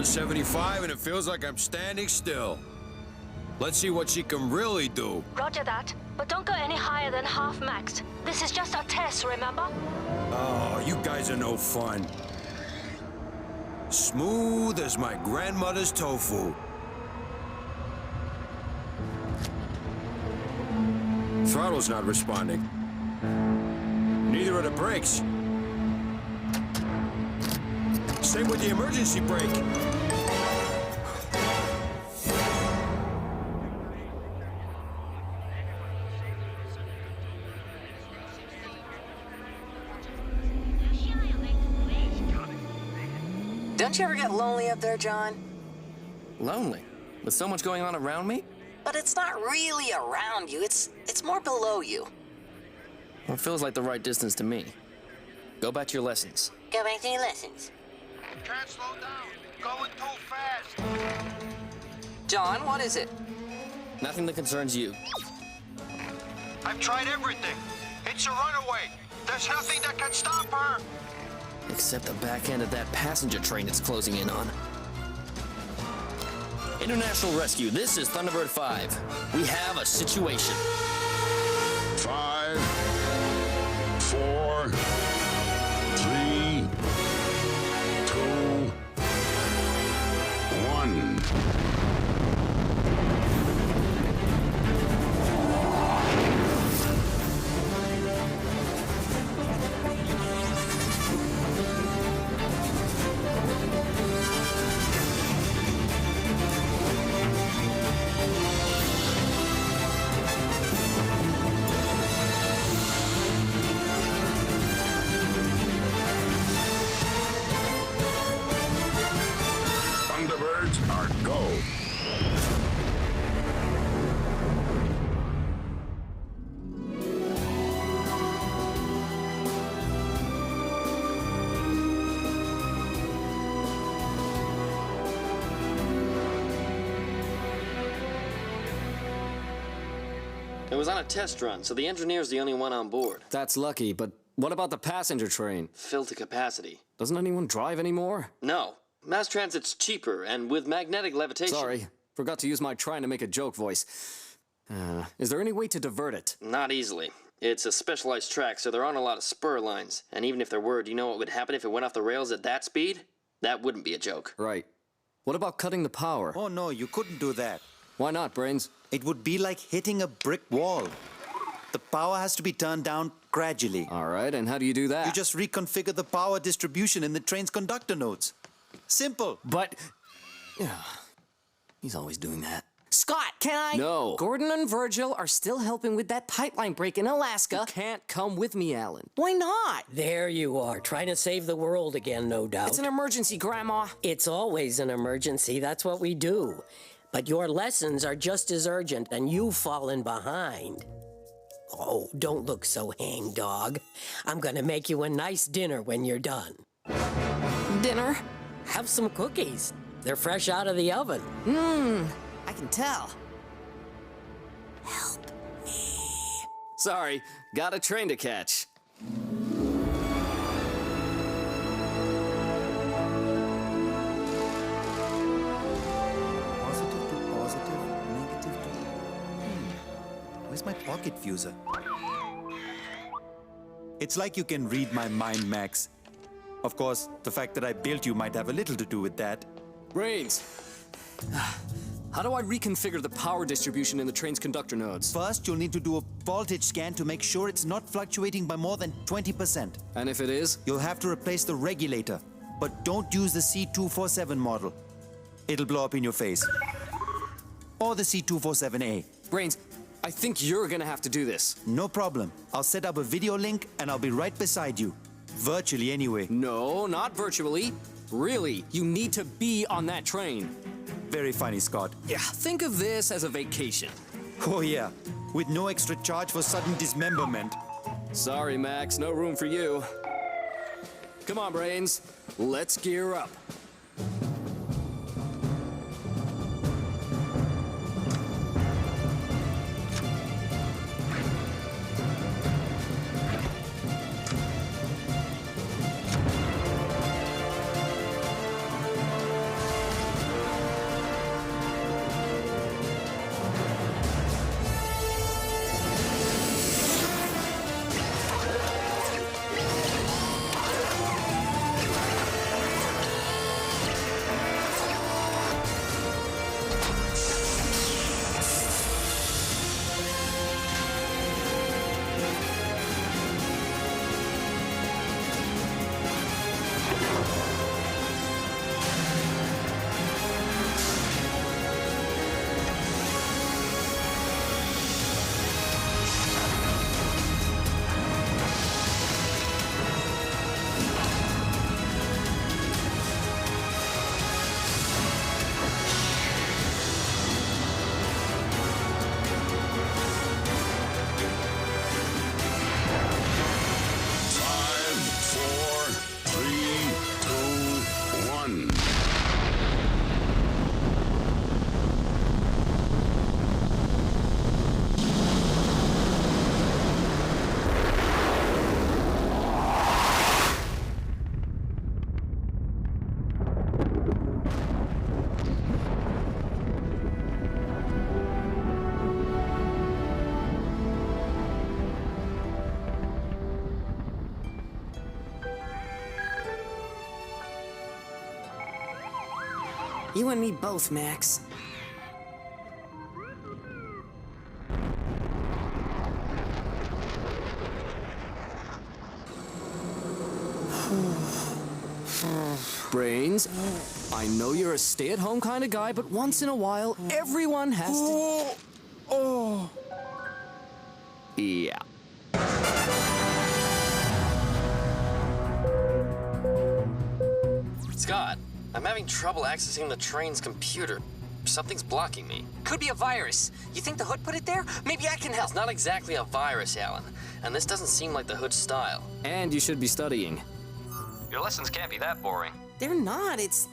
175 and it feels like I'm standing still. Let's see what she can really do. Roger that, but don't go any higher than half max. This is just a test, remember? Oh, you guys are no fun. Smooth as my grandmother's tofu. Throttle's not responding. Neither are the brakes. Same with the emergency brake. Don't you ever get lonely up there, John? Lonely? With so much going on around me? But it's not really around you, it's more below you. Well, it feels like the right distance to me. Go back to your lessons. Go back to your lessons. Can't slow down. Going too fast. John, what is it? Nothing that concerns you. I've tried everything. It's a runaway. There's nothing that can stop her. Except the back end of that passenger train it's closing in on. International Rescue, this is Thunderbird 5. We have a situation. 5, 4, 3, 2, 1. Thunderbirds are go. It was on a test run, so the engineer's the only one on board. That's lucky, but what about the passenger train? Filled to capacity. Doesn't anyone drive anymore? No. Mass transit's cheaper, and with magnetic levitation... Sorry, forgot to use my trying to make a joke voice. Is there any way to divert it? Not easily. It's a specialized track, so there aren't a lot of spur lines. And even if there were, do you know what would happen if it went off the rails at that speed? That wouldn't be a joke. Right. What about cutting the power? Oh no, you couldn't do that. Why not, Brains? It would be like hitting a brick wall. The power has to be turned down gradually. All right, and how do you do that? You just reconfigure the power distribution in the train's conductor nodes. Simple. But... Yeah, he's always doing that. Scott, can I? No. Gordon and Virgil are still helping with that pipeline break in Alaska. You can't come with me, Alan. Why not? There you are, trying to save the world again, no doubt. It's an emergency, Grandma. It's always an emergency, that's what we do. But your lessons are just as urgent, and you've fallen behind. Oh, don't look so hangdog. I'm gonna make you a nice dinner when you're done. Dinner? Have some cookies. They're fresh out of the oven. I can tell. Help me. Sorry, got a train to catch. Positive to positive, negative to... Where's my pocket fuser? It's like you can read my mind, Max. Of course, the fact that I built you might have a little to do with that. Brains. How do I reconfigure the power distribution in the train's conductor nodes? First, you'll need to do a voltage scan to make sure it's not fluctuating by more than 20%. And if it is? You'll have to replace the regulator, but don't use the C247 model. It'll blow up in your face. Or the C247A. Brains, I think you're gonna have to do this. No problem. I'll set up a video link and I'll be right beside you. Virtually, anyway. No, not virtually. Really, you need to be on that train. Very funny, Scott. Yeah, think of this as a vacation. Oh yeah, with no extra charge for sudden dismemberment. Sorry, Max, no room for you. Come on, Brains, let's gear up. You and me both, Max. Brains, I know you're a stay-at-home kind of guy, but once in a while, everyone has to... Oh. Yeah. Scott, I'm having trouble accessing the train's computer. Something's blocking me. Could be a virus. You think the Hood put it there? Maybe I can help. It's not exactly a virus, Alan, and this doesn't seem like the Hood style. And you should be studying. Your lessons can't be that boring. They're not. It's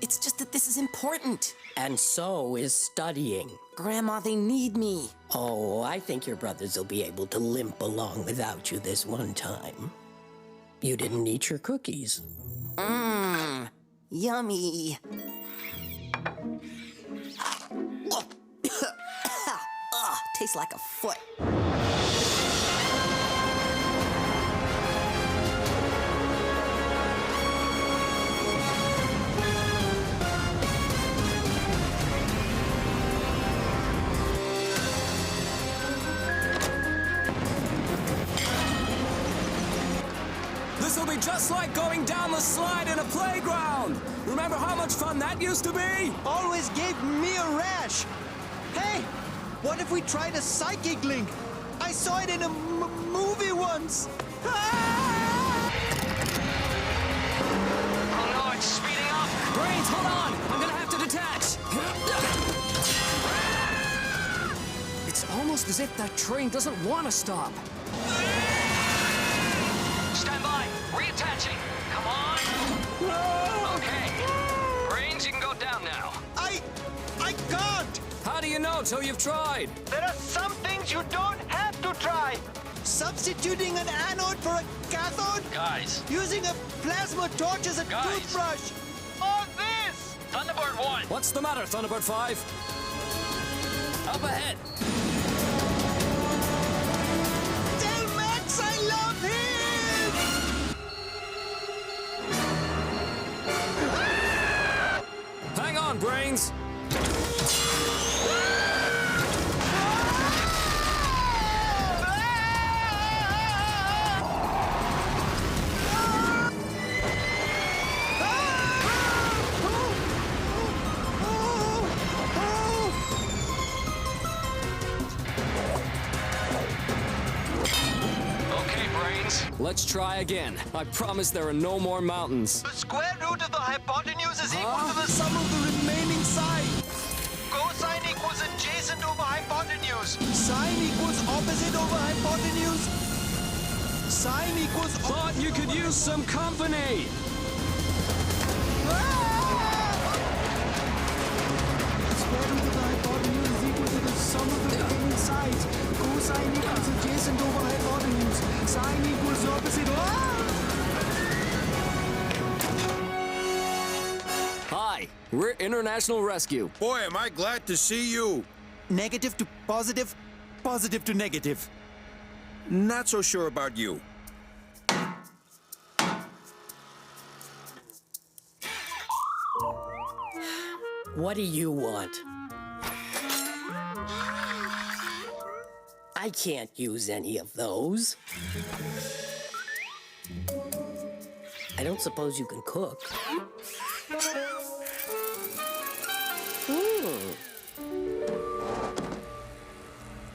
just that this is important. And so is studying. Grandma, they need me. Oh, I think your brothers will be able to limp along without you this one time. You didn't eat your cookies. Mmm. Yummy. Ugh, tastes like a foot. This'll be just like going down the slide in a playground. Remember how much fun that used to be? Always gave me a rash. Hey, what if we tried a psychic link? I saw it in a movie once. Ah! Oh no, it's speeding up. Brains, hold on! I'm gonna have to detach! It's almost as if that train doesn't want to stop. Stand by. Reattaching. Come on. Okay. Brains, you can go down now. I can't. How do you know till you've tried? There are some things you don't have to try. Substituting an anode for a cathode. Guys. Using a plasma torch as a Guys. toothbrush. Or this. Thunderbird 1. What's the matter, Thunderbird 5? Up ahead! Tell Max I love him. Hang on, Brains! Okay, Brains. Let's try again. I promise there are no more mountains. The square root of the hypotenuse is equal to the sum of the remaining sides. Cosine equals adjacent over hypotenuse. Sine equals opposite over hypotenuse. Sine equals... Thought you could use some company! Square root of the hypotenuse is equal to the sum of the remaining sides. Cosine equals adjacent over hypotenuse. Sine equals opposite. Hi, we're International Rescue. Boy, am I glad to see you. Negative to positive, positive to negative. Not so sure about you. What do you want? I can't use any of those. I don't suppose you can cook.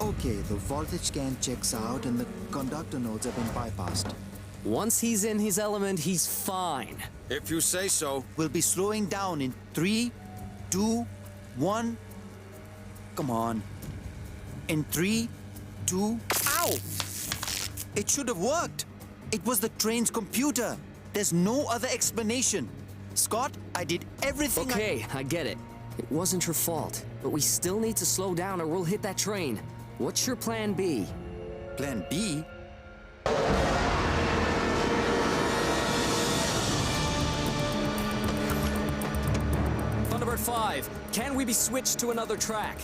Okay, the voltage scan checks out and the conductor nodes have been bypassed. Once he's in his element, he's fine. If you say so. We'll be slowing down in 3, 2, 1. Come on. In 3, 2. Ow! It should have worked. It was the train's computer. There's no other explanation. Scott, I did everything. Okay, I get it. It wasn't your fault. But we still need to slow down or we'll hit that train. What's your plan B? Plan B? Thunderbird 5, can we be switched to another track?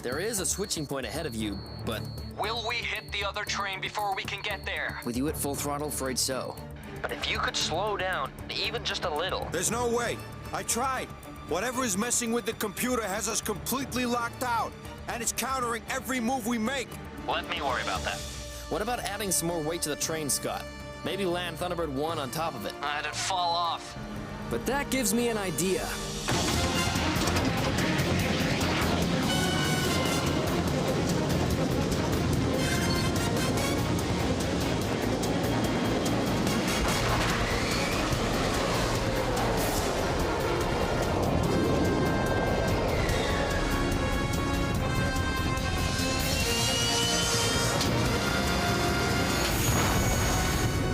There is a switching point ahead of you, but Will we hit the other train before we can get there? with you at full throttle, afraid so. But if you could slow down, even just a little. There's no way. I tried. Whatever is messing with the computer has us completely locked out. And it's countering every move we make. Let me worry about that. What about adding some more weight to the train, Scott? Maybe land Thunderbird 1 on top of it. It'd fall off. But that gives me an idea.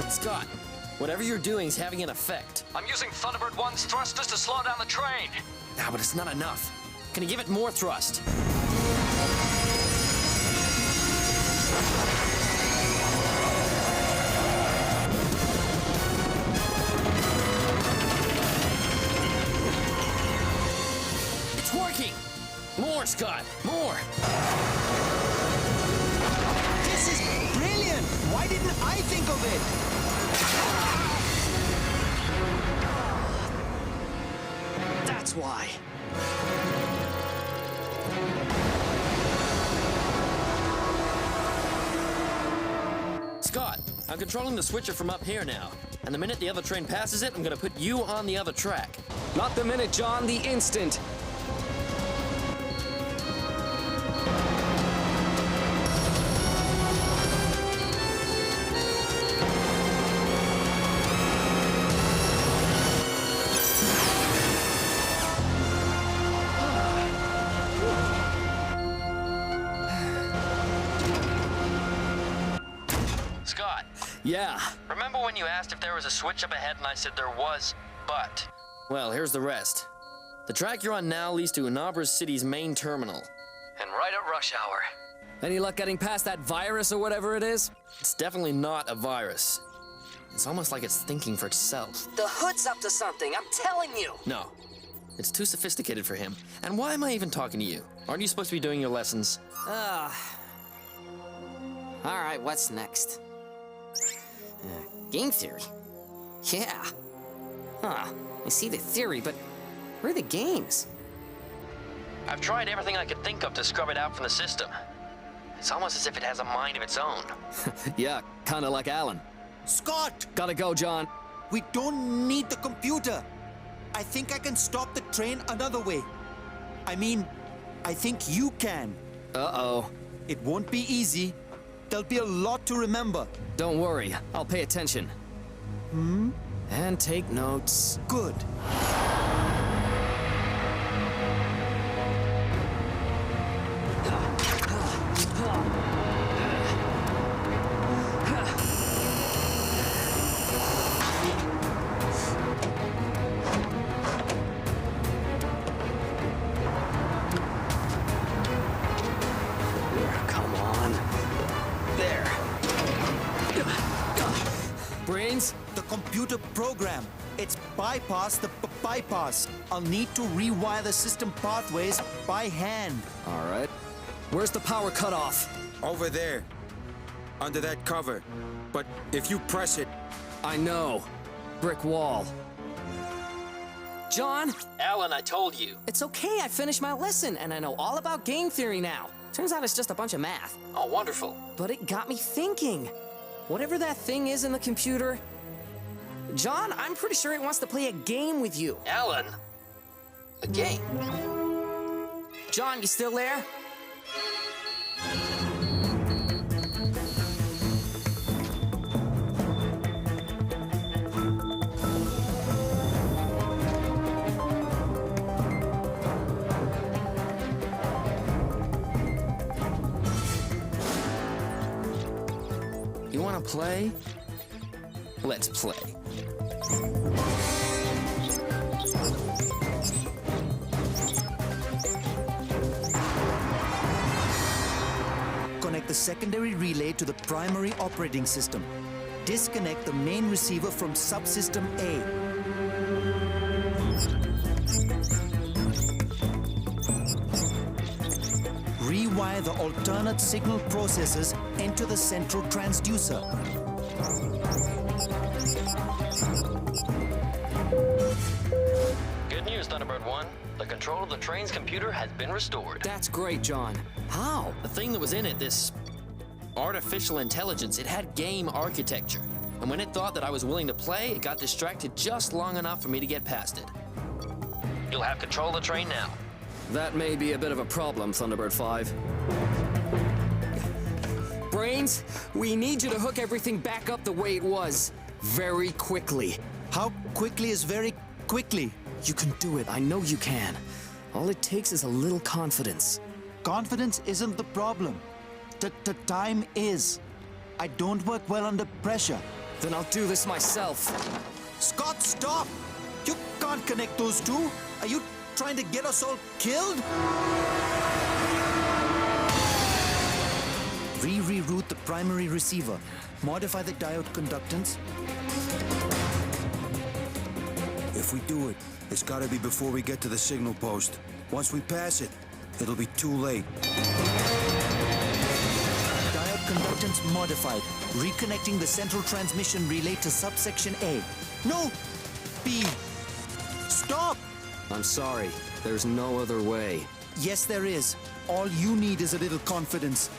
Scott, whatever you're doing is having an effect. I'm using Thunderbird 1's thrusters to slow down the train. Ah, but it's not enough. Can you give it more thrust? It's working! More, Scott, more! This is brilliant! Why didn't I think of it? That's why. Scott, I'm controlling the switcher from up here now. And the minute the other train passes it, I'm gonna put you on the other track. Not the minute, John, the instant. Scott, Yeah. remember when you asked if there was a switch up ahead and I said there was, but... Well, here's the rest. The track you're on now leads to Unabra City's main terminal. And right at rush hour. Any luck getting past that virus or whatever it is? It's definitely not a virus. It's almost like it's thinking for itself. The hood's up to something, I'm telling you. No. It's too sophisticated for him. And why am I even talking to you? Aren't you supposed to be doing your lessons? All right, what's next? Game theory. Yeah. Huh. I see the theory, but where are the games? I've tried everything I could think of to scrub it out from the system. It's almost as if it has a mind of its own. Yeah, kinda like Alan. Scott! Gotta go, John. We don't need the computer. I think I can stop the train another way. I mean, I think you can. Uh-oh. It won't be easy. There'll be a lot to remember. Don't worry, I'll pay attention. And take notes. Good. Come on. There. Brains? The computer program. It's bypass the bypass. I'll need to rewire the system pathways by hand. All right. Where's the power cutoff? Over there. Under that cover. But if you press it, I know. Brick wall. John, Alan, I told you. It's okay, I finished my lesson, and I know all about game theory now. Turns out it's just a bunch of math. Oh, wonderful. But it got me thinking. Whatever that thing is in the computer... John, I'm pretty sure it wants to play a game with you. Alan? A game? John, you still there? You wanna play? Let's play. Connect the secondary relay to the primary operating system. Disconnect the main receiver from subsystem A. Rewire the alternate signal processors into the central transducer. train's computer has been restored. That's great, John. How? The thing that was in it, this artificial intelligence, it had game architecture. And when it thought that I was willing to play, it got distracted just long enough for me to get past it. You'll have control of the train now. That may be a bit of a problem, Thunderbird 5. Brains, we need you to hook everything back up the way it was. Very quickly. How quickly is very quickly? You can do it. I know you can. All it takes is a little confidence. Confidence isn't the problem. The time is. I don't work well under pressure. Then I'll do this myself. Scott, stop! You can't connect those two. Are you trying to get us all killed? Reroute the primary receiver. Modify the diode conductance. If we do it, it's gotta be before we get to the signal post. Once we pass it, it'll be too late. Diode conductance modified. Reconnecting the central transmission relay to subsection A. No! B. Stop! I'm sorry. There's no other way. Yes, there is. All you need is a little confidence.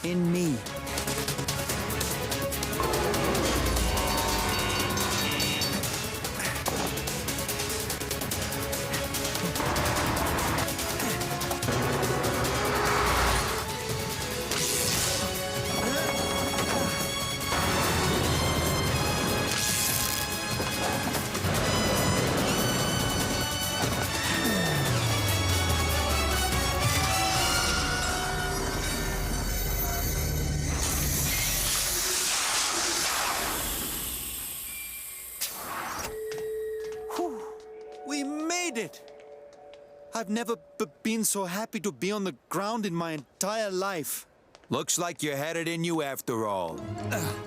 In me. We made it! I've never been so happy to be on the ground in my entire life. Looks like you had it in you after all.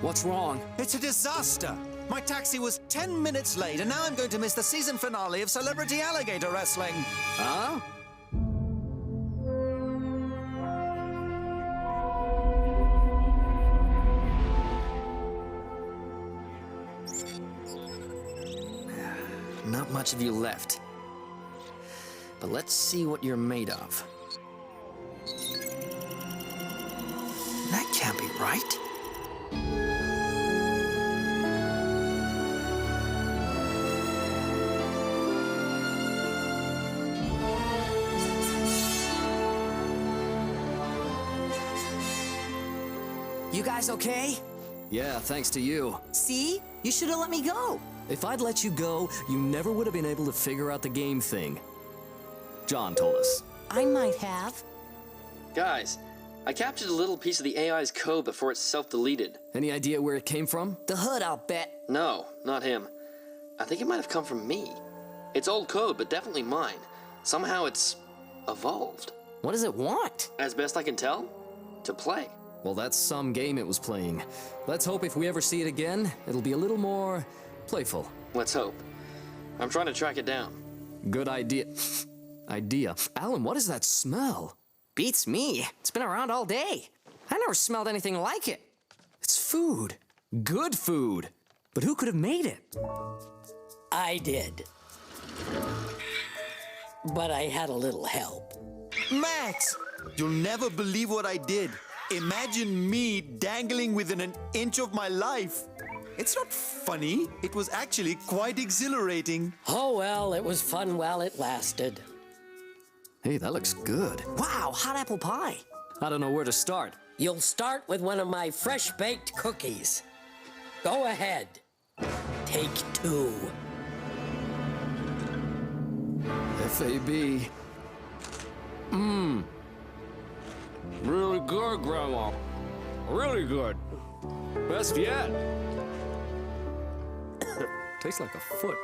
What's wrong? It's a disaster. My taxi was 10 minutes late, and now I'm going to miss the season finale of Celebrity Alligator Wrestling. Huh? Not much of you left. But let's see what you're made of. That can't be right. You guys okay? Yeah, thanks to you. See? You should have let me go. If I'd let you go, you never would have been able to figure out the game thing. John told us. I might have. Guys, I captured a little piece of the AI's code before it's self-deleted. Any idea where it came from? The hood, I'll bet. No, not him. I think it might have come from me. It's old code, but definitely mine. Somehow it's evolved. What does it want? As best I can tell, to play. Well, that's some game it was playing. Let's hope if we ever see it again, it'll be a little more playful. Let's hope. I'm trying to track it down. Good idea. Alan, what is that smell? Beats me. It's been around all day. I never smelled anything like it. It's food. Good food. But who could have made it? I did. But I had a little help. Max! You'll never believe what I did. Imagine me dangling within an inch of my life. It's not funny. It was actually quite exhilarating. Oh, well, it was fun while it lasted. Hey, that looks good. Wow, hot apple pie. I don't know where to start. You'll start with one of my fresh-baked cookies. Go ahead. Take 2. FAB. Really good, Grandma. Really good. Best yet. Tastes like a foot.